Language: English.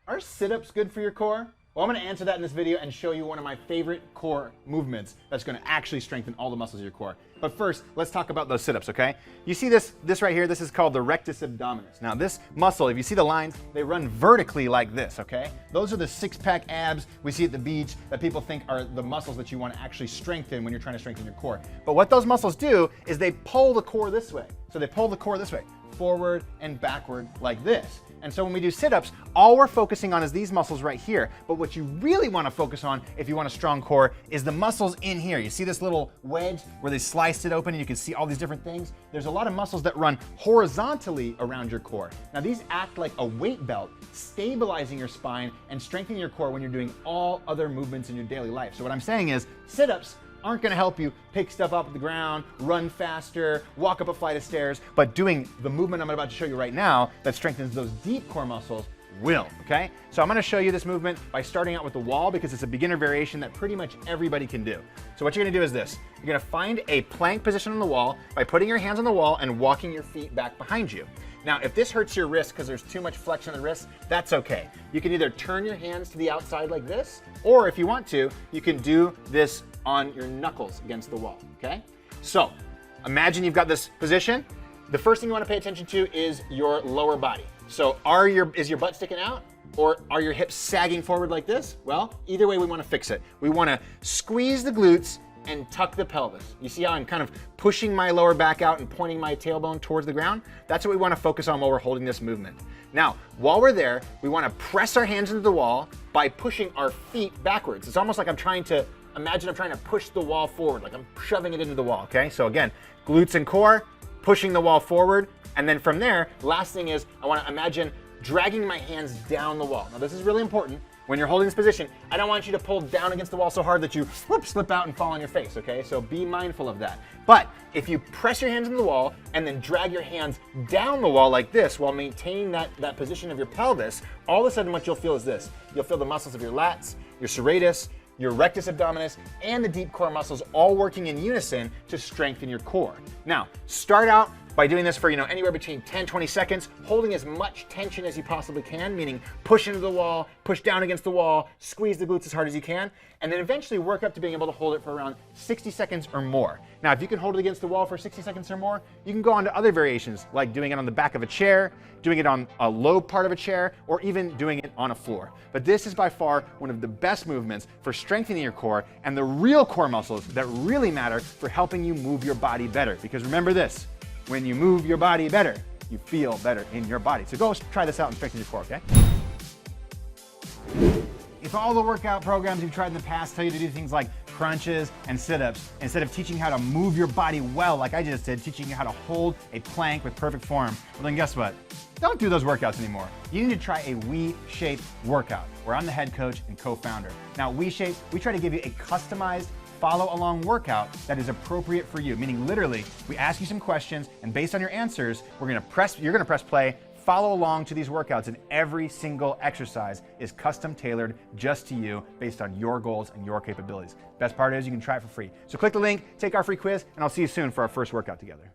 Are sit-ups good for your core? Well, I'm going to answer that in this video and show you one of my favorite core movements that's going to actually strengthen all the muscles of your core. But first, let's talk about those sit-ups, okay? You see this right here? This is called the rectus abdominis. Now, this muscle, if you see the lines, they run vertically like this, okay? Those are the six-pack abs we see at the beach that people think are the muscles that you want to actually strengthen when you're trying to strengthen your core. But what those muscles do is they pull the core this way. So they pull the core this way, forward and backward like this. And so when we do sit-ups, all we're focusing on is these muscles right here. But what you really want to focus on if you want a strong core is the muscles in here. You see this little wedge where they sliced it open and you can see all these different things? There's a lot of muscles that run horizontally around your core. Now these act like a weight belt, stabilizing your spine and strengthening your core when you're doing all other movements in your daily life. So what I'm saying is sit-ups aren't going to help you pick stuff up at the ground, run faster, walk up a flight of stairs, but doing the movement I'm about to show you right now that strengthens those deep core muscles will, okay? So I'm going to show you this movement by starting out with the wall because it's a beginner variation that pretty much everybody can do. So what you're going to do is this. You're going to find a plank position on the wall by putting your hands on the wall and walking your feet back behind you. Now, if this hurts your wrist because there's too much flexion in the wrist, that's okay. You can either turn your hands to the outside like this, or if you want to, you can do this on your knuckles against the wall, okay? So, imagine you've got this position. The first thing you want to pay attention to is your lower body. So, is your butt sticking out? Or are your hips sagging forward like this? Well, either way we want to fix it. We want to squeeze the glutes and tuck the pelvis. You see how I'm kind of pushing my lower back out and pointing my tailbone towards the ground? That's what we want to focus on while we're holding this movement. Now, while we're there, we want to press our hands into the wall by pushing our feet backwards. It's almost like imagine I'm trying to push the wall forward, like I'm shoving it into the wall, okay? So again, glutes and core, pushing the wall forward, and then from there, last thing is I want to imagine dragging my hands down the wall. Now this is really important. When you're holding this position, I don't want you to pull down against the wall so hard that you slip out and fall on your face, okay? So be mindful of that. But if you press your hands into the wall and then drag your hands down the wall like this while maintaining that position of your pelvis, all of a sudden what you'll feel is this. You'll feel the muscles of your lats, your serratus, your rectus abdominis, and the deep core muscles all working in unison to strengthen your core. Now, start out by doing this for anywhere between 10-20 seconds, holding as much tension as you possibly can, meaning push into the wall, push down against the wall, squeeze the glutes as hard as you can, and then eventually work up to being able to hold it for around 60 seconds or more. Now, if you can hold it against the wall for 60 seconds or more, you can go on to other variations, like doing it on the back of a chair, doing it on a low part of a chair, or even doing it on a floor. But this is by far one of the best movements for strengthening your core and the real core muscles that really matter for helping you move your body better. Because remember this, when you move your body better, you feel better in your body. So go try this out and strengthen your core, okay? If all the workout programs you've tried in the past tell you to do things like crunches and sit-ups, instead of teaching you how to move your body well like I just did, teaching you how to hold a plank with perfect form, well then guess what? Don't do those workouts anymore. You need to try a WeShape workout, where I'm the head coach and co-founder. Now WeShape, we try to give you a customized follow-along workout that is appropriate for you, meaning literally, we ask you some questions, and based on your answers, you're gonna press play, follow along to these workouts, and every single exercise is custom tailored just to you based on your goals and your capabilities. Best part is you can try it for free. So click the link, take our free quiz, and I'll see you soon for our first workout together.